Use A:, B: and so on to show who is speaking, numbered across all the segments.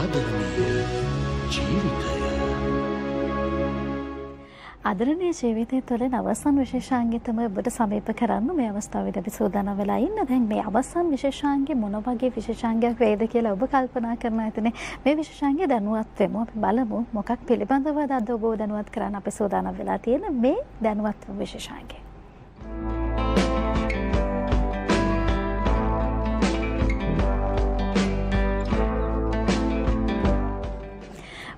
A: ආදරණීය ජීවිතය.
B: ආදරණීය ජීවිතය තුළ අවසන් විශේෂාංගය තමයි ඔබට සමීප කරන්න මේ අවස්ථාවේදී අපි සූදානම් වෙලා ඉන්න. දැන් මේ අවසන් විශේෂාංගය මොන වගේ විශේෂාංගයක් වේද කියලා ඔබ කල්පනා කරනවා ඇතිනේ. මේ විශේෂාංගය දැනුවත් වෙමු. අපි බලමු මොකක් පිළිබඳවද අද ඔබ දැනුවත් කරන්න අපි සූදානම් වෙලා තියෙන මේ දැනුවත් විශේෂාංගය.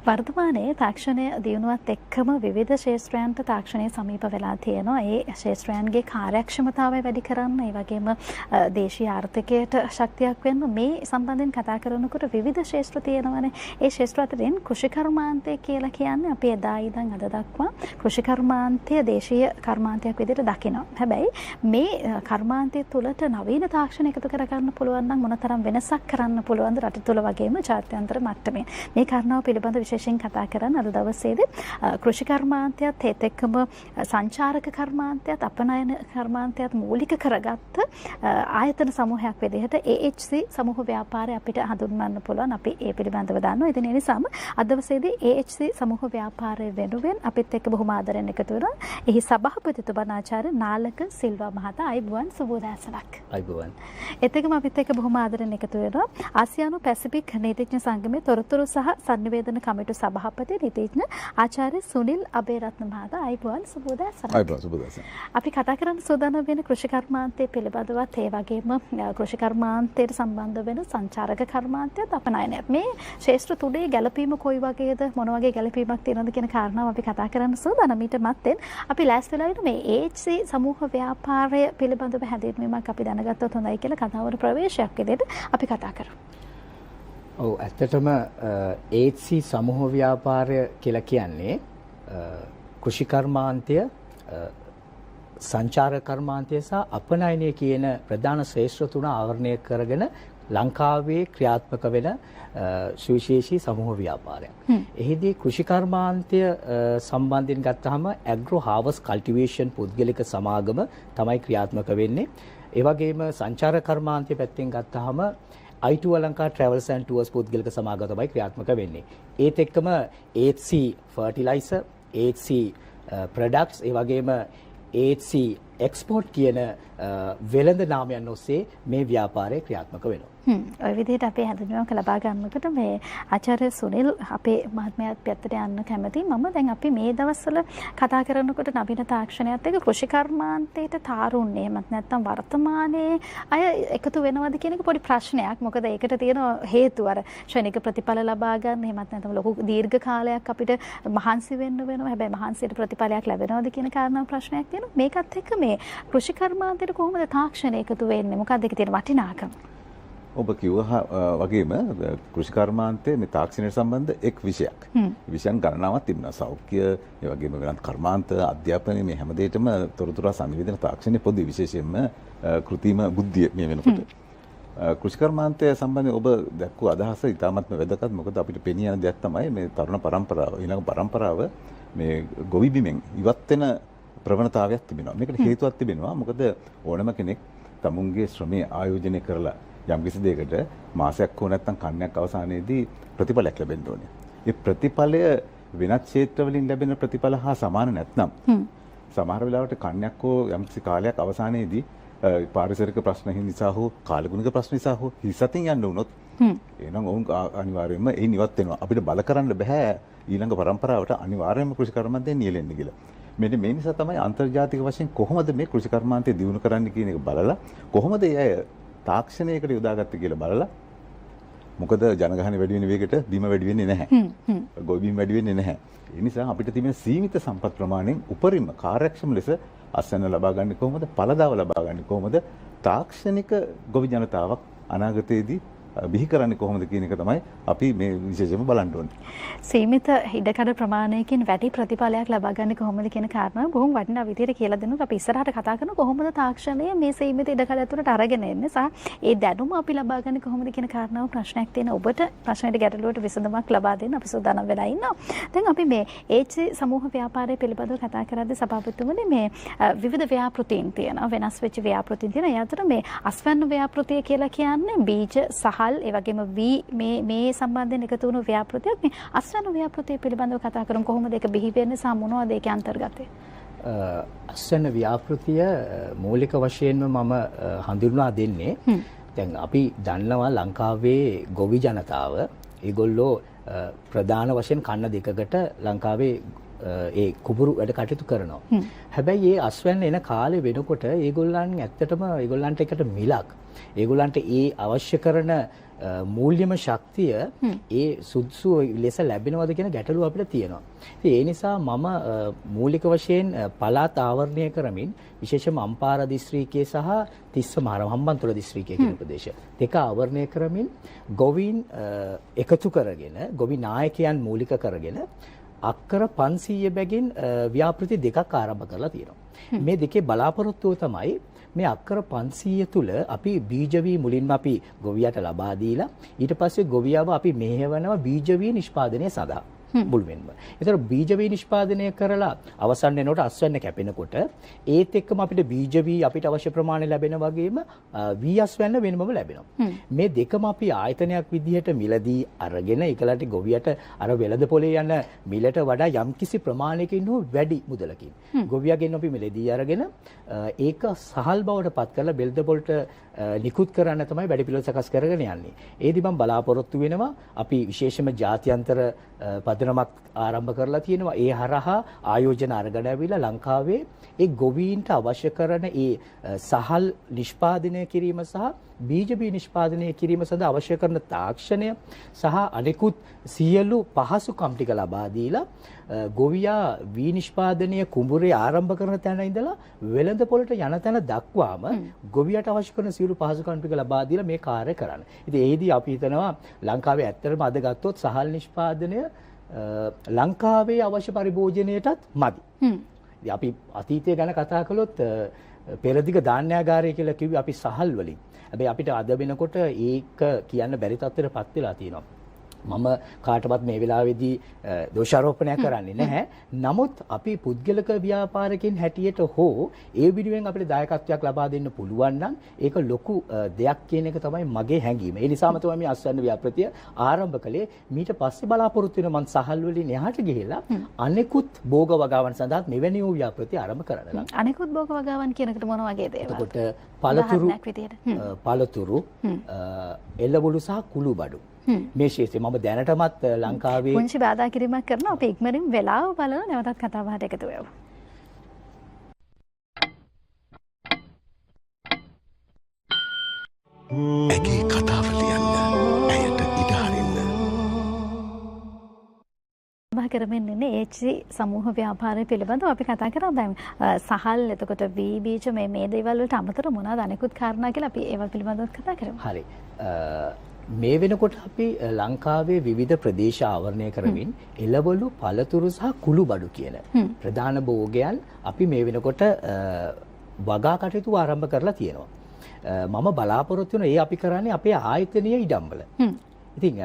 B: වර්තමානයේ තාක්ෂණය දියුණුවත් එක්කම විවිධ ශාස්ත්‍රයන්ට තාක්ෂණය සමීප වෙලා තියෙනවා. ඒ ශාස්ත්‍රයන්ගේ කාර්යක්ෂමතාවය වැඩි කරන්න, ඒ වගේම දේශීය ආර්ථිකයට ශක්තියක් වෙන්න මේ සම්බන්ධයෙන් කතා කරනකොට විවිධ ශාස්ත්‍ර තියෙනවානේ. ඒ ශාස්ත්‍ර අතරින් කෘෂිකර්මාන්තය කියලා කියන්නේ අපි එදා ඉඳන් අද දක්වා කෘෂිකර්මාන්තය දේශීය කර්මාන්තයක් විදිහට දකිනවා. හැබැයි මේ කර්මාන්තය තුළට නවීන තාක්ෂණ එකතු කරගන්න පුළුවන් නම් මොනතරම් වෙනසක් කරන්න පුළුවන්ද රට තුළ වගේම ජාත්‍යන්තර මට්ටමේ. මේ කාරණාව පිළිබඳව විශේෂයෙන් කතා කරන්න අද දවසේදී කෘෂි කර්මාන්තයත් ඒත් එක්කම සංචාරක කර්මාන්තයත් අපනයන කර්මාන්තයත් මූලික කරගත්ත ආයතන සමූහයක් විදිහට AHC සමූහ ව්‍යාපාරය අපිට හඳුන්වන්න පුළුවන්. අපි ඒ පිළිබඳව දන්නවා. ඉතින් ඒ නිසාම අද දවසේදී AHC සමූහ ව්‍යාපාරය වෙනුවෙන් අපිත් එක්ක බොහොම ආදරෙන් එකතු වෙනවා. එහි සභාපතිතුමන් ආචාර්ය නාලක සිල්වා මහතා. අයිබෝන් සුබෝදෑසනක්.
C: අයිබෝන්.
B: ඒත් එක්කම අපිත් එක්ක බොහොම ආදරෙන් එකතු වෙනවා. ආසියානු පැසිෆික් නීතිඥ සංගමයේ තොරතුරු සහ සංනිවේදන කමිටු සභාපති නීතිඥ ආචාර්ය සුනිල් අබේරත්න මහතා. අයිබෝන් සුබෝදෑසනක්.
D: අයිබෝන් සුබෝදෑසනක්.
B: අපි කතා කරන්න සූදානම් වෙන කෘෂි කර්මාන්තයේ පිළිබඳවත් ඒ වගේම කෘෂි කර්මාන්තයට සම්බන්ධ වෙන සංචාරක කර්මාන්තයත් අපනයනයත්. මේ ශාස්ත්‍ර තුඩේ ගැළපීම කොයි වගේද මොන වගේ ගැළපීමක් තියෙනවද කියන කාරණාව අපි කතා කරන්න සූදානම්. ඊට මත්තෙන් අපි ලෑස්ති වෙලා ඉන්න මේ AHC සමූහ ව්‍යාපාරය පිළිබඳව හැඳින්වීමක් අපි දැනගත්තොත් හොඳයි කියලා කතාවර ප්‍රවේශයක් විදිහට අපි කතා කරමු.
C: ඔව් ඇත්තටම AHC සමූහ ව්‍යාපාරය කියලා කියන්නේ කෘෂි කර්මාන්තය, සංචාරක කර්මාන්තය සහ අපනයනය කියන ප්‍රධාන ශ්‍රේෂ්ඨ තුන ආවරණය කරගෙන ලංකාවේ ක්‍රියාත්මක වෙන සුවිශේෂී සමූහ ව්‍යාපාරයක්. එහිදී කෘෂි කර්මාන්තය සම්බන්ධයෙන් ගත්තාම ඇග්‍රෝ හාවස් කල්ටිවේෂන් පුද්ගලික සමාගම තමයි ක්‍රියාත්මක වෙන්නේ. ඒ වගේම සංචාරක කර්මාන්තය පැත්තෙන් ගත්තාම I2 Lanka Travels and Tours පුද්ගලික සමාගම තමයි ක්‍රියාත්මක වෙන්නේ. ඒත් එක්කම AHC Fertilizer, AHC Products, ඒ වගේම AHC Export කියන වෙළඳ නාමයන් ඔස්සේ මේ ව්‍යාපාරය ක්‍රියාත්මක වෙනවා.
B: ඔය විදිහට අපේ හැඳින්වීමක් ලබා ගන්නකොට මේ ආචාර්ය සුනිල් අපේ මහත්මයාත් පැත්තට යන්න කැමතියි. මම දැන් අපි මේ දවස්වල කතා කරනකොට නවීන තාක්ෂණයත් එක්ක කෘෂි කර්මාන්තයට තාරුන්නේ එහෙමත් නැත්නම් වර්තමානයේ අය එකතු වෙනවද කියන එක පොඩි ප්‍රශ්නයක්. මොකද ඒකට තියෙන හේතුව අර ක්ෂණික ප්‍රතිඵල ලබා ගන්න එහෙමත් නැත්නම් ලොකු දීර්ඝ කාලයක් අපිට මහන්සි වෙන්න වෙනවා. හැබැයි මහන්සියට ප්‍රතිඵලයක් ලැබෙනවද කියන කාරණාව ප්‍රශ්නයක් තියෙනවා. මේකත් එක්ක මේ කෘෂි කර්මාන්තයට කොහොමද තාක්ෂණය එකතු වෙන්නේ? මොකක්ද ඒකේ තියෙන වටිනාකම?
D: ඔබ කිව්වා වගේම කෘෂි කර්මාන්තයේ මේ තාක්ෂණයට සම්බන්ධ එක් විෂයක්. විෂයන් ගණනාවක් තිබුණා. සෞඛ්‍ය, ඒ වගේම වෙනත් කර්මාන්ත, අධ්‍යාපනය මේ හැම දෙයකම තොරතුරු සංනිවේදන තාක්ෂණයේ පොදු විශේෂයෙන්ම කෘත්‍රිම බුද්ධිය මේ වෙනකොට. කෘෂි කර්මාන්තය සම්බන්ධයෙන් ඔබ දැක්වූ අදහස ඉතාමත්ම වැදගත්. මොකද අපිට පෙනී යන දෙයක් තමයි මේ තරුණ පරම්පරාව, ඊළඟ පරම්පරාව මේ ගොවි බිමෙන් ඉවත් වෙන ප්‍රවණතාවයක් තිබෙනවා. මේකට හේතුවක් තිබෙනවා. මොකද ඕනම කෙනෙක් තමුන්ගේ ශ්‍රමය ආයෝජනය කරලා යම්කිසි දෙයකට මාසයක් හෝ නැත්නම් කන්නයක් අවසානයේදී ප්‍රතිඵලයක් ලැබෙන්න ඕනේ. ඒ ප්‍රතිඵලය වෙනත් ක්ෂේත්‍රවලින් ලැබෙන ප්‍රතිඵල හා සමාන නැත්නම් සමහර වෙලාවට කන්නයක් හෝ යම්කිසි කාලයක් අවසානයේදී පාරිසරික ප්‍රශ්න නිසා හෝ කාලගුණික ප්‍රශ්න නිසා හෝ හිසතින් යන්න වුණොත් එහෙනම් ඔවුන් අනිවාර්යයෙන්ම ඒ නිවත් වෙනවා. අපිට බල කරන්න බෑ ඊළඟ පරම්පරාවට අනිවාර්යයෙන්ම කෘෂි කර්මාන්තයෙන් නියැලෙන්න කියලා. මෙන්න මේ නිසා තමයි අන්තර්ජාතික වශයෙන් කොහොමද මේ කෘෂි කර්මාන්තය දියුණු කරන්න කියන එක බලලා කොහොමද ඒ තාක්ෂණයකට යොදාගත්තේ කියලා බලලා. මොකද ජනගහනය වැඩි වෙන වේගයට බිම වැඩි වෙන්නේ නැහැ. ගොවි බිම වැඩි වෙන්නේ නැහැ. ඒ නිසා අපිට තියෙන සීමිත සම්පත් ප්‍රමාණයෙන් උපරිම කාර්යක්ෂම ලෙස අස්වැන්න ලබා ගන්න කොහොමද? ඵලදාව ලබා ගන්න කොහොමද? තාක්ෂණික ගොවි ජනතාවක් අනාගතයේදී බිහි කරන්නේ කොහොමද කියන එක තමයි අපි මේ විශේෂයෙන්ම බලන්න ඕනේ.
B: සීමිත ඉඩකඩ ප්‍රමාණයකින් වැඩි ප්‍රතිඵලයක් ලබා ගන්න කොහොමද කියන කාරණාව බොහොම වටිනා විදිහට කියලා දෙනවා. අපි ඉස්සරහට කතා කරන කොහොමද තාක්ෂණය මේ සීමිත ඉඩකඩ ඇතුළට අරගෙන එන්නේ සහ ඒ දැනුම අපි ලබා ගන්න කොහොමද කියන කාරණාව ප්‍රශ්නයක් තියෙන ඔබට ප්‍රශ්නෙට ගැටලුවට විසඳුමක් ලබා දෙන්න අපි සූදානම් වෙලා ඉන්නවා. දැන් අපි මේ AHC සමූහ ව්‍යාපාරය පිළිබඳව කතා කරද්දී සභාපතිතුමනි මේ විවිධ ව්‍යාපෘතීන් තියෙනවා. වෙනස් වෙච්ච ව්‍යාපෘතීන් තියෙනවා. ඒ අතර මේ අස්වැන්න ව්‍යාපෘතිය කියලා කියන්නේ බීජ සහ සහල් ඒ වගේම මේ සම්බන්ධයෙන් එකතු වුණු ව්‍යාපෘතියක් මේ අස්වැන්න ව්‍යාපෘතිය පිළිබඳව කතා කරමු. කොහොමද ඒක බිහි වෙන්නේ සහ මොනවද ඒකේ අන්තර්ගතය?
C: අස්වැන්න ව්‍යාපෘතිය මූලික වශයෙන්ම මම හඳුන්වා දෙන්නේ දැන් අපි දන්නවා ලංකාවේ ගොවි ජනතාව ඒගොල්ලෝ ප්‍රධාන වශයෙන් කන්න දෙකකට ලංකාවේ ඒ කුඹුරු වැඩ කටයුතු කරනවා. හැබැයි මේ අස්වැන්න එන කාලේ වෙනකොට ඒගොල්ලන් ඇත්තටම ඒගොල්ලන්ට එකට මිලක් ඒගොල්ලන්ට ඒ අවශ්‍ය කරන මූල්‍යම ශක්තිය ඒ සුදුසු ලෙස ලැබෙනවද කියන ගැටලුව අපිට තියෙනවා. ඉතින් ඒ නිසා මම මූලික වශයෙන් පළාත් ආවරණය කරමින් විශේෂයෙන්ම අම්පාර දිස්ත්‍රික්කයේ සහ තිස්ස මහරම් හම්බන්තොට දිස්ත්‍රික්කයේ කියන ප්‍රදේශ දෙක ආවරණය කරමින් ගොවීන් එකතු කරගෙන ගොවි නායකයන් මූලික කරගෙන අක්කර 500 බැගින් ව්‍යාපෘති දෙකක් ආරම්භ කරලා තියෙනවා. මේ දෙකේ බලාපොරොත්තුව තමයි මේ අක්කර 500 තුල අපි බීජ වී මුලින්ම අපි ගොවියට ලබා දීලා ඊට පස්සේ ගොවියව අපි මෙහෙවනවා බීජ වී නිෂ්පාදනය සඳහා මුල්වෙන්ම. ඒතර බීජ වී නිෂ්පාදනය කරලා අවසන් වෙනකොට අස්වැන්න කැපෙනකොට ඒත් එක්කම අපිට බීජ වී අපිට අවශ්‍ය ප්‍රමාණය ලැබෙන වගේම වී අස්වැන්න වෙනමම ලැබෙනවා. මේ දෙකම අපි ආයතනයක් විදිහට මිලදී අරගෙන ඒකලට ගොවියට අර වෙළඳ පොලේ යන මිලට වඩා යම්කිසි ප්‍රමාණයකින් හෝ වැඩි මුදලකින් ගොවියාගෙන් අපි මිලදී අරගෙන ඒක සහල් බවට පත් කරලා බෙල්ද පොල්ට නිකුත් කරන්න තමයි වැඩි පිළිවෙල සකස් කරගෙන යන්නේ. ඒදි මම බලාපොරොත්තු වෙනවා අපි විශේෂම ජාත්‍යන්තර පදනමක් ආරම්භ කරලා තියෙනවා. ඒ හරහා ආයෝජන අරගෙන ඇවිල්ලා ලංකාවේ ඒ ගොවීන්ට අවශ්‍ය කරන ඒ සහල් නිෂ්පාදනය කිරීම සහ බීජ බී නිෂ්පාදනය කිරීම සඳහා අවශ්‍ය කරන තාක්ෂණය සහ අනෙකුත් සියලු පහසුකම් ටික ලබා දීලා ගොවියා වී නිෂ්පාදනය කුඹුරේ ආරම්භ කරන තැන ඉඳලා වෙළඳ පොළට යන තැන දක්වාම ගොවියට අවශ්‍ය කරන සියලු පහසුකම් ටික ලබා දීලා මේ කාර්යය කරන්න. ඉතින් ඒදී අපි හිතනවා ලංකාවේ ඇත්තටම අද ගත්තොත් සහල් නිෂ්පාදනය ලංකාවේ අවශ්‍ය පරිභෝජනයටත් මදි. අපි අතීතය ගැන කතා කළොත් පෙරදිග ධාන්‍යාගාරය කියලා කිව්වේ අපි සහල් වලින්. හැබැයි අපිට අද වෙනකොට ඒක කියන්න බැරි තත්ත්වයකටපත් වෙලා තියෙනවා. මම කාටවත් මේ වෙලාවේදී දෝෂාරෝපණයක් කරන්නේ නැහැ. නමුත් අපි පුද්ගලික ව්‍යාපාරිකයන් හැටියට හෝ ඒ විදිහෙන් අපිට දායකත්වයක් ලබා දෙන්න පුළුවන් නම් ඒක ලොකු දෙයක් කියන එක තමයි මගේ හැඟීම. ඒ නිසාම තමයි මේ අස්වැන්න ව්‍යාපෘතිය ආරම්භ කළේ. ඊට පස්සේ බලාපොරොත්තු වෙන මං සහල් වලින් එහාට ගිහිලා අනෙකුත් භෝග වගාවන් සඳහා මෙවැනි වූ ව්‍යාපෘති ආරම්භ කරනවා.
B: අනෙකුත් භෝග වගාවන් කියන එකට මොන වගේ දේවල්?
C: එතකොට පළතුරු එළවලු සහ කුළුබඩු මේ ශේෂ්ත්‍රය මම දැනටමත් ලංකාවේ
B: පුංචි බාධා කිරීමක් කරනවා. අපි ඉක්මනින් වෙලාව බලලා නැවතත් කතා බහට එකතු වෙමු.
A: ඇගේ කතාව ලියන්න ඇයට ඉඩ හරින්න.
B: කතා කරමින් ඉන්නේ HC සමූහ ව්‍යාපාරය පිළිබඳව අපි කතා කරා. දැන් සහල් එතකොට වී බීජ මේ දේවල් වලට අමතරව මොනවද අනෙකුත් කාරණා කියලා අපි ඒවා පිළිබඳව කතා කරමු.
C: හරි. මේ වෙනකොට අපි ලංකාවේ විවිධ ප්‍රදේශ ආවරණය කරමින් එළවලු පළතුරු සහ කුළුබඩු කියන ප්‍රධාන භෝගයන් අපි මේ වෙනකොට වගා කටයුතු ආරම්භ කරලා තියෙනවා. මම බලාපොරොත්තු වෙන ඒ අපි කරන්නේ අපේ ආයතනීය ඉඩම්වල. ඉතින්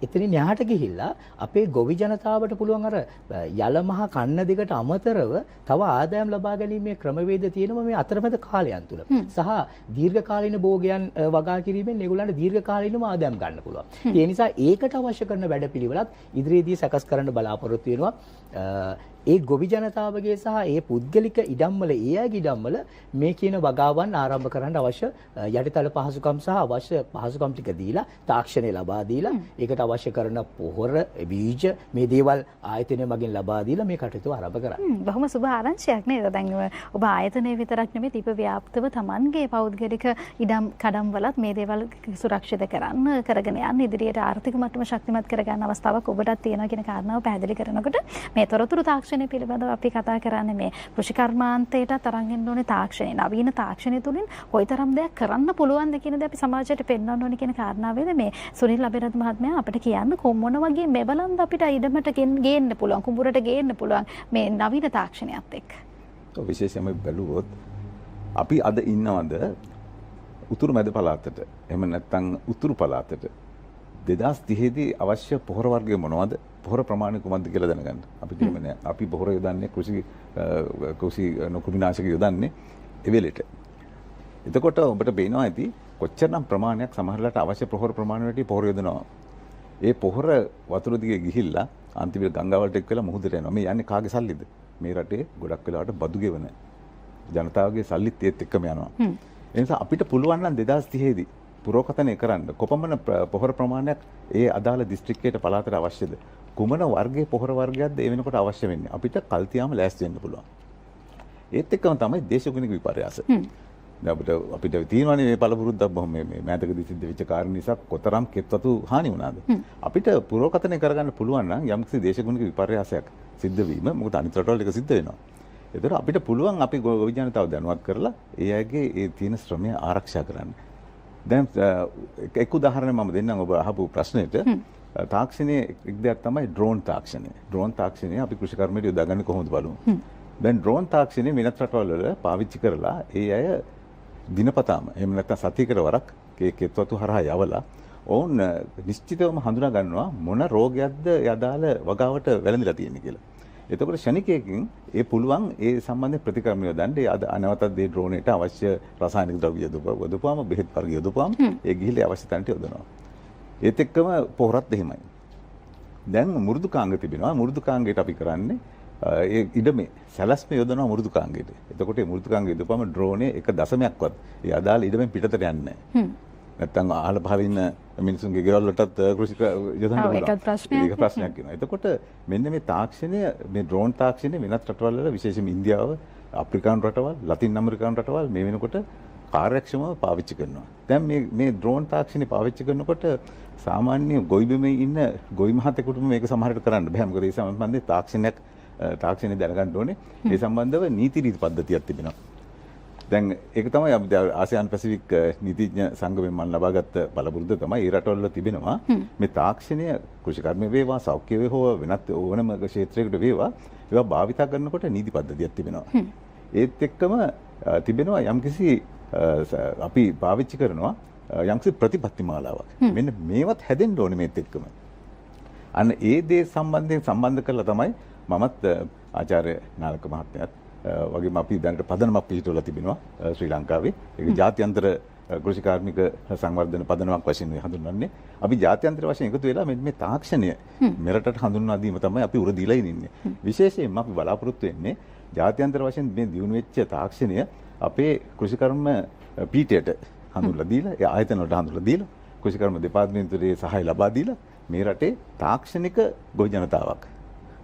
C: එතනින් එහාට ගිහිල්ලා අපේ ගොවි ජනතාවට පුළුවන් අර යලමහ කන්න දෙකට අමතරව තව ආදායම් ලබා ගැනීමේ ක්‍රමවේද තියෙනවා මේ අතරමැද කාලයන් තුල. සහ දීර්ඝකාලීන භෝගයන් වගා කිරීමෙන් ඒගොල්ලන්ට දීර්ඝකාලීනව ආදායම් ගන්න පුළුවන්. ඒ නිසා ඒකට අවශ්‍ය කරන වැඩපිළිවෙලත් ඉදිරියේදී සකස් කරන්න බලාපොරොත්තු වෙනවා. ඒ ගොවි ජනතාවගේ සහ ඒ පුද්ගලික ඉඩම්වල ඒ අයගේ ඉඩම්වල මේ කියන වගාවන් ආරම්භ කරන්න අවශ්‍ය යටිතල පහසුකම් සහ අවශ්‍ය පහසුකම් ටික දීලා තාක්ෂණය ලබා දීලා ඒකට අවශ්‍ය කරන පොහොර බීජ මේ දේවල් ආයතනය මගින් ලබා දීලා මේ කටයුතු ආරම්භ කරා.
B: බොහොම සුබ ආරංචියක් නේද? දැන් ඔබ ආයතනයේ විතරක් නෙමෙයි දීප ව්‍යාප්තව Tamanගේ පෞද්ගලික ඉඩම් කඩම් වලත් මේ දේවල් සුරක්ෂිත කරන්න කරගෙන යන්න ඉදිරියට ආර්ථික මට්ටම ශක්තිමත් කරගන්න අවස්ථාවක් ඔබටත් තියෙනවා කියන කාරණාව පැහැදිලි කරනකොට මේ තොරතුරු තාක්ෂණය පිළිබඳව අපි කතා කරන්නේ මේ කෘෂි කර්මාන්තයට තරම් එන්න ඕනේ තාක්ෂණය. නවීන තාක්ෂණය තුලින් කොයිතරම් දෙයක් කරන්න පුළුවන්ද කියන දේ අපි සමාජයට පෙන්වන්න ඕනේ කියන කාරණාවේද මේ සුනිල් අබේරත් මහත්මයා අපිට කියන්න මොන වගේ මෙබලන්ද අපිට ඉඩමට ගේන්න පුළුවන් කුඹුරට ගේන්න පුළුවන් මේ නවීන තාක්ෂණයත් එක්ක.
D: විශේෂයෙන්ම බැලුවොත් අපි අද ඉන්නවද උතුරු මැද පළාතට එහෙම නැත්නම් උතුරු පළාතට 2030 දී අවශ්‍ය පොහොර වර්ගය මොනවද? පොහොර ප්‍රමාණය කොහොමද කියලා දැනගන්න. අපි කියන්නේ අපි පොහොර යොදන්නේ කෘෂි කෘමිනාශක යොදන්නේ එවෙලෙට. එතකොට ඔබට පේනවා ඇති කොච්චරනම් ප්‍රමාණයක් සමහරලාට අවශ්‍ය පොහොර ප්‍රමාණයට පොහොර යොදනවා. ඒ පොහොර වතුර දිගේ ගිහිල්ලා අන්තිමට ගංගාවලට එක් වෙලා මුහුදට එනවා. මේ යන්නේ කාගේ සල්ලිද? මේ රටේ ගොඩක් වෙලාවට බදු ගෙවන ජනතාවගේ සල්ලිත් ඒත් එක්කම යනවා. ඒ නිසා අපිට පුළුවන් නම් 2030 දී පුරෝකථනය කරන්න කොපමණ පොහොර ප්‍රමාණයක් ඒ අදාළ දිස්ත්‍රික්කයට පළාතට අවශ්‍යද? කුමන වර්ගයේ පොහොර වර්ගයක්ද ඒ වෙනකොට අවශ්‍ය වෙන්නේ? අපිට කල්තියාම ලෑස්ති වෙන්න පුළුවන්. ඒත් එක්කම තමයි දේශගුණික විපර්යාස. අපිට තියෙනවානේ මේ පළපුරුද්දක් බොහොම මේ මෑතකදී සිද්ධ වෙච්ච කාරණා නිසා කොතරම් කෙත්වතු හානි වුණාද? අපිට පුරෝකථනය කරගන්න පුළුවන් නම් යම්කිසි දේශගුණික විපර්යාසයක් සිද්ධ වීම මොකද අනිත් රටවල් එක සිද්ධ වෙනවා. ඒතර අපිට පුළුවන් අපි ගොවි ජනතාව දැනුවත් කරලා ඒ අයගේ ඒ තියෙන ශ්‍රමය ආරක්ෂා කරන්න. දැන් එක් උදාහරණයක් මම දෙන්නම් ඔබ අහපු ප්‍රශ්නෙට. තාක්ෂණයේ එක් දෙයක් තමයි ඩ්‍රෝන් තාක්ෂණය. ඩ්‍රෝන් තාක්ෂණය අපි කෘෂිකර්මයට යොදාගන්නේ කොහොමද බලමු. දැන් ඩ්‍රෝන් තාක්ෂණය වෙනත් රටවල් වල පාවිච්චි කරලා ඒ අය දිනපතාම එහෙම නැත්නම් සතියකට වරක් කෙත්වතු හරහා යවලා ඔවුන් නිශ්චිතවම හඳුනා ගන්නවා මොන රෝගයක්ද යදාල වගාවට වැළඳිලා තියෙන්නේ කියලා. එතකොට ෂණිකයකින් ඒ පුළුවන් ඒ සම්බන්ධ ප්‍රතික්‍රම යොදන්න ඒ අනවතත් දේ ඩ්‍රෝනේට අවශ්‍ය රසායනික ද්‍රව්‍ය යොදපුවාම බෙහෙත් වර්ග යොදපුවාම ඒ ගිහිල්ලා අවශ්‍ය තැනට යොදනවා. ඒත් එක්කම පොහොරත් එහෙමයි. දැන් මෘදුකාංග තිබෙනවා. මෘදුකාංගයට අපි කරන්නේ ඒ ඉඩමේ සැලැස්ම යොදනවා මෘදුකාංගයට. එතකොට මේ මෘදුකාංගය යොදපුවම ඩ්‍රෝනේ එක දශමයක්වත් ඒ අදාළ ඉඩමෙන් පිටතට යන්නේ නැහැ. නැත්තම් අහල පහල ඉන්න මිනිසුන්ගේ ගෙවල් වලටත් කෘෂි යොදන්න පුළුවන්. ඒක ප්‍රශ්නයක් වෙනවා. එතකොට මෙන්න මේ තාක්ෂණය මේ ඩ්‍රෝන් තාක්ෂණය වෙනත් රටවල් වල විශේෂයෙන්ම ඉන්දියාව, අප්‍රිකානු රටවල්, ලතින් ඇමරිකානු රටවල් මේ වෙනකොට කාර්යක්ෂමව පාවිච්චි කරනවා. දැන් මේ ඩ්‍රෝන් තාක්ෂණය පාවිච්චි කරනකොට සාමාන්‍ය ගොවි බිමේ ඉන්න ගොවි මහතෙකුට මේක සමහරට කරන්න බෑ. මොකද ඒ සම්බන්ධයෙන් තාක්ෂණය දැනගන්න ඕනේ. ඒ සම්බන්ධව නීති රීති පද්ධතියක් තිබෙනවා. දැන් ඒක තමයි අපි ආසියානු පැසිෆික් නීතිඥ සංගමයෙන් මම ලබාගත් බලපුරුද්ද තමයි ඒ රටවල තිබෙනවා. මේ තාක්ෂණය කෘෂිකර්ම වේවා, සෞඛ්‍ය වේවා වෙනත් ඕනම ක්ෂේත්‍රයකට වේවා ඒවා භාවිතා කරනකොට නීති පද්ධතියක් තිබෙනවා. ඒත් එක්කම තිබෙනවා යම්කිසි අපි පාවිච්චි කරනවා යම්කිසි ප්‍රතිපත්ති මාලාවක්. මෙන්න මේවත් හැදෙන්න ඕනේ මේත් එක්කම. අන්න ඒ දේ සම්බන්ධයෙන් සම්බන්ධ කරලා තමයි මමත් ආචාර්ය නාලක මහත්මයාත් වගේම අපි දැනට පදනමක් පිළිතුරලා තිබෙනවා ශ්‍රී ලංකාවේ. ඒක ජාත්‍යන්තර කෘෂිකාර්මික සංවර්ධන පදනමක් වශයෙන් හඳුන්වන්නේ. අපි ජාත්‍යන්තර වශයෙන් එකතු වෙලා මේ තාක්ෂණය මෙරටට හඳුන්වා දීම තමයි අපි උර දීලා ඉන්නේ. විශේෂයෙන්ම අපි බලාපොරොත්තු වෙන්නේ ජාත්‍යන්තර වශයෙන් මේ දියුණු වෙච්ච තාක්ෂණය අපේ කෘෂිකර්ම පීඨයට හඳුන්වලා දීලා ඒ ආයතන වලට හඳුන්වලා දීලා කෘෂිකර්ම දෙපාර්තමේන්තුවේ සහාය ලබා දීලා මේ රටේ තාක්ෂණික ගොවි ජනතාවක්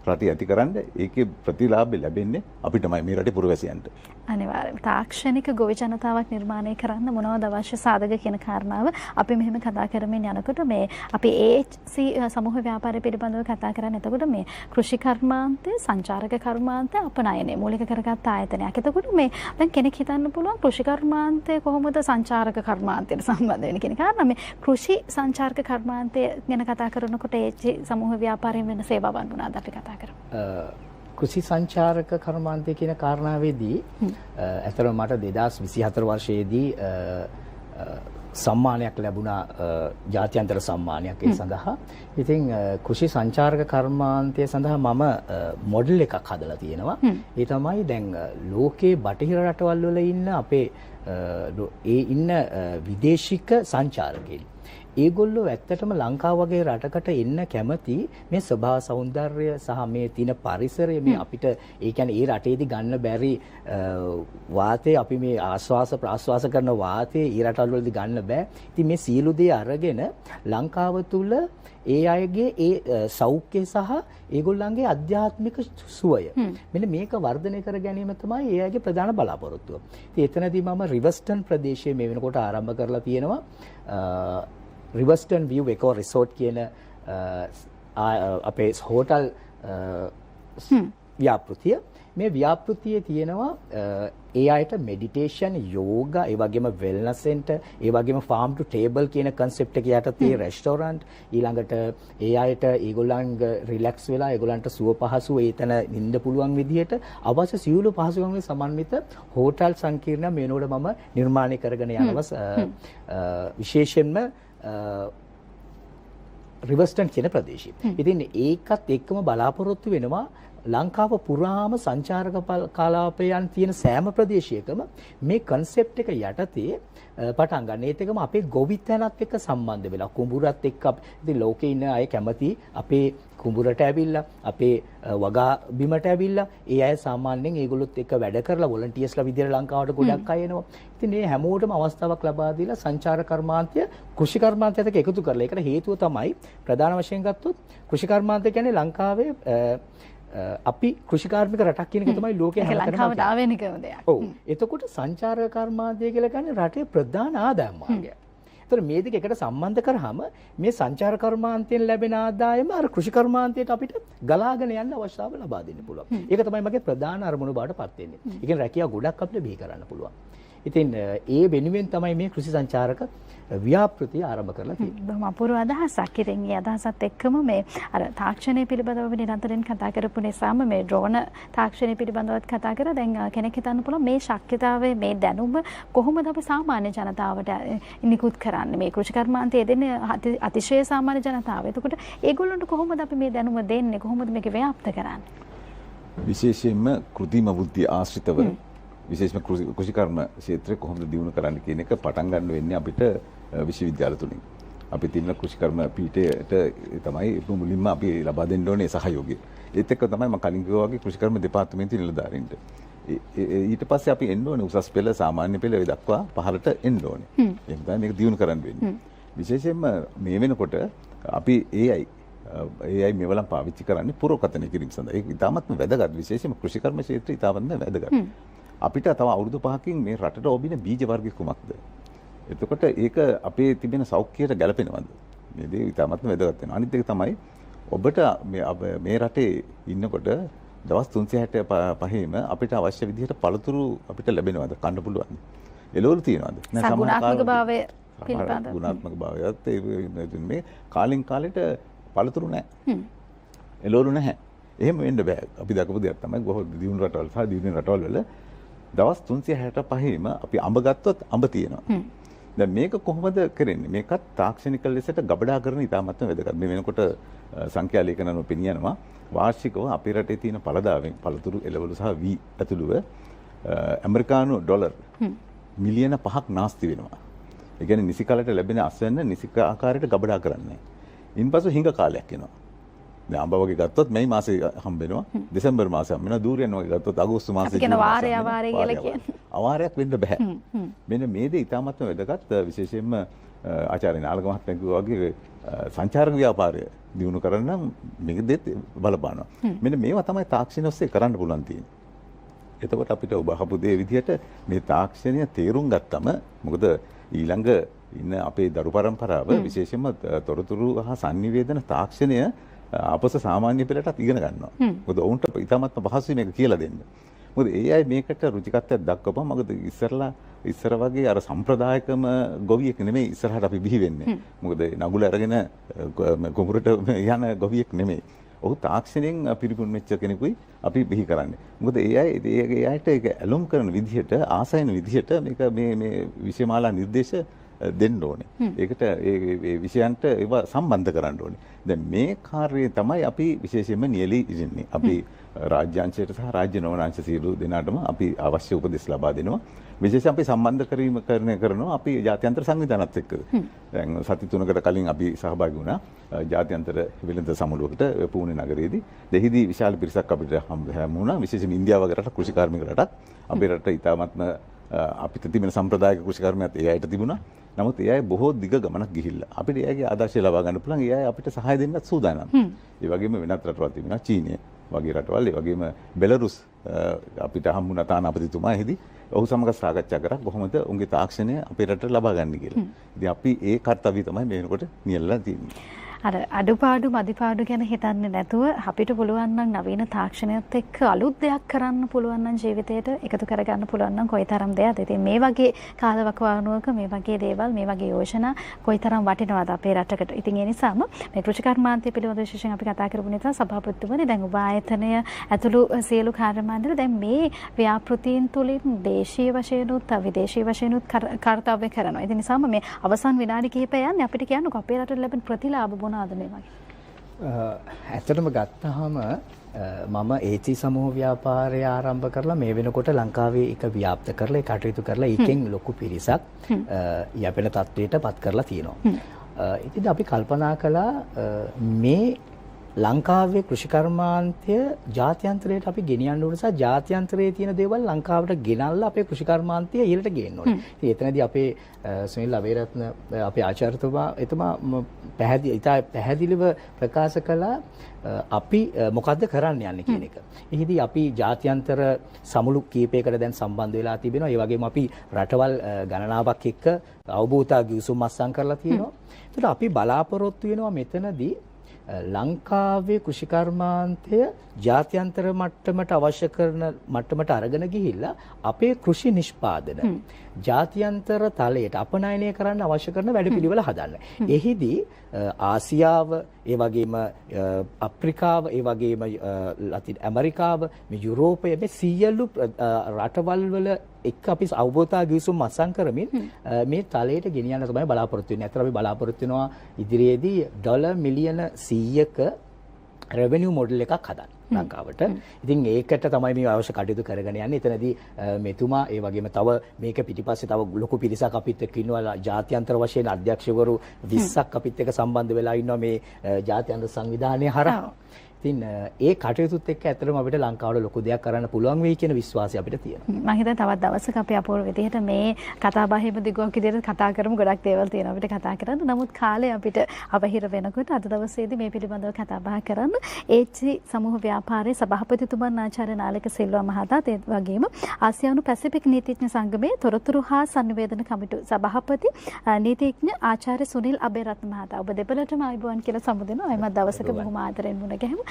D: රටේ ඇතිකරන්න ඒකේ ප්‍රතිලාභය ලැබෙන්නේ අපිටමයි මේ රටේ පුරවැසියන්ට.
B: අනිවාර්යයෙන් තාක්ෂණික ගොවි ජනතාවක් නිර්මාණය කරන්න මොනවද අවශ්‍ය සාධක කියන කාරණාව අපි මෙහෙම කතා කරමින් යනකොට මේ අපි AHC සමූහ ව්‍යාපාරය පිළිබඳව කතා කරන්නේ. එතකොට මේ කෘෂි කර්මාන්තය, සංචාරක කර්මාන්තය අපනයනේ මූලික කරගත් ආයතනයක්. එතකොට මේ දැන් කෙනෙක් හිතන්න පුළුවන් කෘෂි කර්මාන්තය කොහොමද සංචාරක කර්මාන්තයට සම්බන්ධ වෙන්නේ කියන කාරණා. මේ කෘෂි සංචාරක කර්මාන්තය ගැන කතා කරනකොට AHC සමූහ ව්‍යාපාරයෙන් වෙන සේවාවන් මොනවාද අපි කතා
C: කෘෂි සංචාරක කර්මාන්තය කියන කාරණාවේදී ඇත්තටම මට 2024 වර්ෂයේදී සම්මානයක් ලැබුණා, ජාත්‍යන්තර සම්මානයක් ඒ සඳහා. ඉතින් කෘෂි සංචාරක කර්මාන්තය සඳහා මම මොඩල් එකක් හදලා තියෙනවා. ඒ තමයි දැන් ලෝකේ බටහිර රටවල් වල ඉන්න අපේ ඉන්න විදේශික සංචාරකයන්. ඒගොල්ලෝ ඇත්තටම ලංකාව වගේ රටකට එන්න කැමති මේ ස්වභාව සෞන්දර්ය සහ මේ තියෙන පරිසරය මේ අපිට ඒ කියන්නේ ඒ රටේදී ගන්න බැරි වාතය අපි මේ ආශ්වාස ප්‍රාශ්වාස කරන වාතය ඒ රටවල් වලදී ගන්න බෑ. ඉතින් මේ සියලු දේ අරගෙන ලංකාව තුල ඒ අයගේ ඒ සෞඛ්‍ය සහ ඒගොල්ලන්ගේ අධ්‍යාත්මික සුවය මෙන්න මේක වර්ධනය කර ගැනීම තමයි ඒ අයගේ ප්‍රධාන බලාපොරොත්තුව. ඉතින් එතනදී මම රිවර්ස්ටන් ප්‍රදේශයේ මේ වෙනකොට ආරම්භ කරලා තියෙනවා රිවර්ස්ටන් view eco resort කියන අපේ හෝටල් ව්‍යාපෘතිය. මේ ව්‍යාපෘතියේ තියෙනවා ඒ අයට මෙඩිටේෂන්, යෝගා, ඒ වගේම වෙල්නස් සෙන්ටර්, ඒ වගේම ෆාම් ටු ටේබල් කියන concept එක යටතේ රෙස්ටෝරන්ට්, ඊළඟට ඒ අයට ඒගොල්ලන්ගේ රිලැක්ස් වෙලා ඒගොල්ලන්ට සුව පහසු ඒතන ඉන්න පුළුවන් විදිහට අවශ්‍ය සියලු පහසුකම් වලින් සමන්විත හෝටල් සංකීර්ණයක් මේනෝඩ මම නිර්මාණය කරගෙන යනවා. විශේෂයෙන්ම රිවර්ස්ටන් කියන ප්‍රදේශය. ඉතින් ඒකත් එක්කම බලාපොරොත්තු වෙනවා ලංකාව පුරාම සංචාරක කලාපයන් තියෙන සෑම ප්‍රදේශයකම මේ concept එක යටතේ පටන් ගන්න. ඒත් එකම අපේ ගොවිතැනත් එක්ක සම්බන්ධ වෙලා කුඹුරත් එක්ක ඉතින් ලෝකේ ඉන්න අය කැමති අපේ කුඹුරට ඇවිල්ලා අපේ වගා බිමට ඇවිල්ලා ඒ අය සාමාන්‍යයෙන් ඒගොල්ලොත් එක්ක වැඩ කරලා වොලන්ටියර්ස්ලා විදියට ලංකාවට ගොඩක් අය එනවා. ඉතින් මේ හැමෝටම අවස්ථාවක් ලබා දීලා සංචාර කර්මාන්තය කෘෂි කර්මාන්තයත් එක්ක එකතු කරලා ඒකට හේතුව තමයි ප්‍රධාන වශයෙන් ගත්තොත් කෘෂි කර්මාන්තය කියන්නේ ලංකාවේ අපි කෘෂිකාර්මික රටක් කියන එක තමයි ලෝකයේ හැමතැනම
B: ලංකාවට ආවෙනිකම දෙයක්.
C: ඔව්. එතකොට සංචාර කර්මාන්තය කියලා කියන්නේ රටේ ප්‍රධාන ආදායම් මාර්ගය. ඒතර මේ දෙක එකට සම්බන්ධ කරාම මේ සංචාර කර්මාන්තයෙන් ලැබෙන ආදායම අර කෘෂි කර්මාන්තයට අපිට ගලාගෙන යන්න අවස්ථාව ලබා දෙන්න පුළුවන්. ඒක තමයි මගේ ප්‍රධාන අරමුණ බවට පත් වෙන්නේ. ඒ කියන්නේ රැකියාව ගොඩක් අපිට බිහි කරන්න පුළුවන්. ඉතින් ඒ වෙනුවෙන් තමයි මේ කෘෂි සංචාරක ව්‍යාපෘතිය ආරම්භ කරලා තියෙන්නේ.
B: බොහොම අපූර්ව අදහසක්. ඉතින් ඒ අදහසත් එක්කම මේ අර තාක්ෂණය පිළිබඳව නිරන්තරයෙන් කතා කරපු නිසාම මේ ඩ්‍රෝන තාක්ෂණය පිළිබඳවත් කතා කරලා දැන් කෙනෙක් හිතන්න පුළුවන් මේ ශක්්‍යතාවයේ මේ දැනුම කොහොමද අපි සාමාන්‍ය ජනතාවට නිකුත් කරන්නේ? මේ කෘෂි කර්මාන්තයේ දෙන අතිශය සාමාන්‍ය ජනතාව. එතකොට ඒගොල්ලන්ට කොහොමද අපි මේ දැනුම දෙන්නේ? කොහොමද මේක ව්‍යාප්ත කරන්නේ?
D: විශේෂයෙන්ම කෘත්‍රිම බුද්ධිය ආශ්‍රිතව විශේෂම කෘෂිකර්ම ක්ෂේත්‍රය කොහොමද දියුණු කරන්න කියන එක පටන් ගන්න වෙන්නේ අපිට විශ්වවිද්‍යාල තුලින්. අපි තියෙන කෘෂිකර්ම පීඨයට තමයි මුලින්ම අපි ලබා දෙන්න ඕනේ සහයෝගය. ඒත් එක්ක තමයි මම කලින් කිව්වා වගේ කෘෂිකර්ම දෙපාර්තමේන්තුවේ නිලධාරීන්ට. ඊට පස්සේ අපි එන්න ඕනේ උසස් පෙළ සාමාන්‍ය පෙළ ඒ දක්වා පහළට එන්න ඕනේ. එහෙනම් තමයි මේක දියුණු කරන්න වෙන්නේ. විශේෂයෙන්ම මේ වෙනකොට අපි AI මේවලම් පාවිච්චි කරන්නේ පුරෝකථනය කිරීම සඳහා. ඒක ඉතාමත්ම වැදගත්. විශේෂයෙන්ම කෘෂිකර්ම ක්ෂේත්‍රය ඉතාමත්ම වැදගත්. අපිට තව අවුරුදු 5කින් මේ රටට ඔබින බීජ වර්ග කුමක්ද? එතකොට ඒක අපේ තිබෙන සෞඛ්‍යයට ගැලපෙනවද? මේ දේ ඉතාමත්ම වැදගත් වෙනවා. අනිත් එක තමයි ඔබට මේ රටේ ඉන්නකොට දවස් 365ෙම අපිට අවශ්‍ය විදිහට පළතුරු අපිට ලැබෙනවද? කන්න පුළුවන්ද? එළවලු තියනවද?
B: නැහැ ගුණාත්මක භාවය පිළිබඳව.
D: ගුණාත්මක භාවයත් මේ කාලින් කාලෙට පළතුරු නැහැ. එළවලු නැහැ. එහෙම වෙන්න බෑ. අපි දකපු දෙයක් තමයි දියුණු රටවල් සහ දියුණු රටවල් වල දවස් 365ෙම අපි අඹ ගත්තොත් අඹ තියෙනවා. දැන් මේක කොහොමද කරන්නේ? මේකත් තාක්ෂණික ලෙසට ගබඩා කරන ඉතාමත්ම වැදගත්. මේ වෙනකොට සංඛ්‍යා ලේඛනවල පෙනියනවා වාර්ෂිකව අපේ රටේ තියෙන පළදාවෙන් පළතුරු එළවලු සහ වී ඇතුළුව ඇමරිකානු ඩොලර් මිලියන 5ක් නාස්ති වෙනවා. ඒ කියන්නේ නිසි කාලයට ලැබෙන අස්වැන්න නිසි ආකාරයට ගබඩා කරන්නේ. ඉන්පසු හිඟ කාලයක් එනවා. දැන් අඹ වගේ ගත්තොත් මේ මාසේ හම්බ වෙනවා. දෙසැම්බර් මාසේ හම්බ වෙනවා. දූරියන් වගේ ගත්තොත් අගෝස්තු මාසේ
B: කියන වාරය කියලා කියන්නේ.
D: අවාරයක් වෙන්න බෑ. මෙන්න මේ දේ ඉතාමත්ම වැදගත්. විශේෂයෙන්ම ආචාර්ය නාලක මහත්මයා කිව්වා වගේ සංචාරක ව්‍යාපාරය දියුණු කරන්න නම් මේක දෙත් බලපානවා. මෙන්න මේවා තමයි තාක්ෂණය ඔස්සේ කරන්න පුළුවන් තියෙන්නේ. එතකොට අපිට ඔබ අහපු දේ විදිහට මේ තාක්ෂණය තේරුම් ගත්තම මොකද ඊළඟ ඉන්න අපේ දරු පරම්පරාව විශේෂයෙන්ම තොරතුරු හා sannivedana තාක්ෂණය අපස සාමාන්‍ය පෙළටත් ඉගෙන ගන්නවා. මොකද ඔවුන්ට ඉතාමත්ම පහසුයි මේක කියලා දෙන්න. මොකද ඒ අය මේකට රුචිකත්වයක් දක්වපුවා. මොකද ඉස්සර වගේ අර සම්ප්‍රදායිකම ගොවියෙක් නෙමෙයි ඉස්සරහට අපි බිහි වෙන්නේ. මොකද නගුල අරගෙන කුඹුරට යන ගොවියෙක් නෙමෙයි. ඔහු තාක්ෂණයෙන් පිරිපුන් වෙච්ච කෙනෙකුයි අපි බිහි කරන්නේ. මොකද ඒ අයට ඒක ඇලුම් කරන විදිහට ආසයන විදිහට මේක මේ විෂයමාලා නිර්දේශ දෙන්න ඕනේ. ඒකට ඒ විෂයන්ට ඒවා සම්බන්ධ කරන්න ඕනේ. දැන් මේ කාර්යය තමයි අපි විශේෂයෙන්ම නියැලී ඉන්නේ. අපි රාජ්‍යාංශයට සහ රාජ්‍ය නොවන අංශ සියලු දෙනාටම අපි අවශ්‍ය උපදෙස් ලබා දෙනවා. විශේෂයෙන් අපි සම්බන්ධ කරනවා අපි ජාත්‍යන්තර සංවිධානත් එක්ක. දැන් සති 3කට කලින් අපි සහභාගී වුණා ජාත්‍යන්තර වෙළඳ සමුළුවකට පුණේ නගරයේදී. දෙහිදී විශාල පිරිසක් අපිට හමු වුණා. විශේෂයෙන් ඉන්දියාව වගේ රටක් කෘෂිකාර්මික රටක්. අපේ රට ඉතාමත්ම අපිට තිබෙන සම්ප්‍රදායික කෘෂිකර්මයක් ඒ අයට තිබුණා. නමුත් ඒ අය බොහෝ දිග ගමනක් ගිහිල්ලා. අපිට ඒ අයගේ ආදර්ශය ලබා ගන්න පුළුවන්. ඒ අය අපිට සහාය දෙන්නත් සූදානම්. ඒ වගේම වෙනත් රටවල් තිබුණා. චීනය වගේ රටවල්, ඒ වගේම බෙලරුස් අපිට හම්බුණා තානාපතිතුමා එහිදී. ඔහු සමග සාකච්ඡා කරා කොහොමද උන්ගේ තාක්ෂණය අපේ රටට ලබා ගන්න කියලා. ඉතින් අපි ඒ කර්තව්‍ය තමයි මේ වෙනකොට නියැලලා තියෙන්නේ.
B: අර අඩුපාඩු මදිපාඩු ගැන හිතන්නේ නැතුව අපිට පුළුවන් නම් නවීන තාක්ෂණයත් එක්ක අලුත් දෙයක් කරන්න පුළුවන් නම් ජීවිතේට එකතු කරගන්න පුළුවන් නම් කොයිතරම් දෙයක්ද. ඉතින් මේ වගේ කාලවකවානුවක මේ වගේ දේවල් මේ වගේ යෝජනා කොයිතරම් වටිනවද අපේ රටකට. ඉතින් ඒ නිසාම මේ කෘෂි කර්මාන්තය පිළිබඳව විශේෂයෙන් අපි කතා කරපු නිසා සභාපතිතුමනි දැන් ඔබ ආයතනය ඇතුළු සියලු කාර්ය මණ්ඩල දැන් මේ ව්‍යාපෘතීන් තුලින් දේශීය වශයෙන් උත් විදේශීය වශයෙන් උත් කාර්යය කරනවා. ඒ නිසාම මේ අවසන් විනාඩි කිහිපය යන්නේ අපිට කියන්නකො අපේ රටට ලැබෙන ප්‍රතිලාභ මොනවාද මේ වගේ?
C: ඇත්තටම ගත්තාම මම AC සමූහ ව්‍යාපාරය ආරම්භ කරලා මේ වෙනකොට ලංකාවේ එක ව්‍යාප්ත කරලා ඒ කටයුතු කරලා ඒකෙන් ලොකු පිරිසක් යැපෙන තත්ත්වයට පත් කරලා තියෙනවා. ඉතින් අපි කල්පනා කළා මේ ලංකාවේ කෘෂිකර්මාන්තය ජාත්‍යන්තරයට අපි ගෙනියන්න ඕන නිසා ජාත්‍යන්තරයේ තියෙන දේවල් ලංකාවට ගෙනල්ලා අපේ කෘෂිකර්මාන්තය ඉහළට ගේන්න ඕනේ. ඉතින් එතනදී අපේ සුනිල් අබේරත්න අපේ ආචාර්යතුමා එතුමා පැහැදිලිව ප්‍රකාශ කළා අපි මොකද්ද කරන්න යන්නේ කියන එක. එහිදී අපි ජාත්‍යන්තර සමුළු කීපයකට දැන් සම්බන්ධ වෙලා තිබෙනවා. ඒ වගේම අපි රටවල් ගණනාවක් එක්ක අවබෝධතා ගිවිසුම් අත්සන් කරලා තියෙනවා. ඒකට අපි බලාපොරොත්තු වෙනවා මෙතනදී ලංකාවේ කෘෂිකර්මාන්තය ජාත්‍යන්තර මට්ටමට අවශ්‍ය කරන මට්ටමට අරගෙන ගිහිල්ලා අපේ කෘෂි නිෂ්පාදන ජාත්‍යන්තර තලයට අපනයනය කරන්න අවශ්‍ය කරන වැඩපිළිවෙල හදන්න. එහිදී ආසියාව, ඒ වගේම අප්‍රිකාව, ඒ වගේම ලතින් ඇමරිකාව, යුරෝපය මේ සියලු රටවල් වල එක්ක අපි අවබෝධතා ගිවිසුම් අත්සන් කරමින් මේ තලයට ගෙනියන්න තමයි බලාපොරොත්තු වෙන්නේ. අතට අපි බලාපොරොත්තු වෙනවා ඉදිරියේදී ඩොලර් මිලියන 100ක රෙවෙනියු මොඩල් එකක් හදන්න ලංකාවට. ඉතින් ඒකට තමයි මේ අවශ්‍ය කටයුතු කරගෙන යන්නේ. එතනදී මෙතුමා ඒ වගේම තව මේක පිටිපස්සේ තව ලොකු පිරිසක් අපිත් එක්ක ඉන්නවා. ජාත්‍යන්තර වශයෙන් අධ්‍යක්ෂකවරු 20ක් අපිත් එක්ක සම්බන්ධ වෙලා ඉන්නවා මේ ජාත්‍යන්තර සංවිධානය හරහා. ඉතින් ඒ කටයුතුත් එක්ක ඇත්තටම අපිට ලංකාවට ලොකු දෙයක් කරන්න පුළුවන් වෙයි කියන විශ්වාසය අපිට තියෙනවා.
B: මම හිතන්නේ තවත් දවසක අපි අපූර්ව විදිහට මේ කතා බහෙම දිගුවක් විදිහට කතා කරමු. ගොඩක් දේවල් තියෙනවා අපිට කතා කරන්න. නමුත් කාලය අපිට අවහිර වෙනකොට අද දවසේදී මේ පිළිබඳව කතා බහ කරන්න AC සමූහ ව්‍යාපාරයේ සභාපතිතුමන් ආචාර්ය නාලක සිල්වා මහතාත් ඒ වගේම ආසියානු පැසිෆික් නීතිඥ සංගමයේ තොරතුරු හා සංනිවේදන කමිටු සභාපති නීතිඥ ආචාර්ය සුනිල් අබේරත්න මහතා. ඔබ දෙපළටම ආයුබෝවන් කියලා සමුදෙනවා. එයිමත් දවසක බොහොම ආදරෙන් මුණ ගැහෙමු.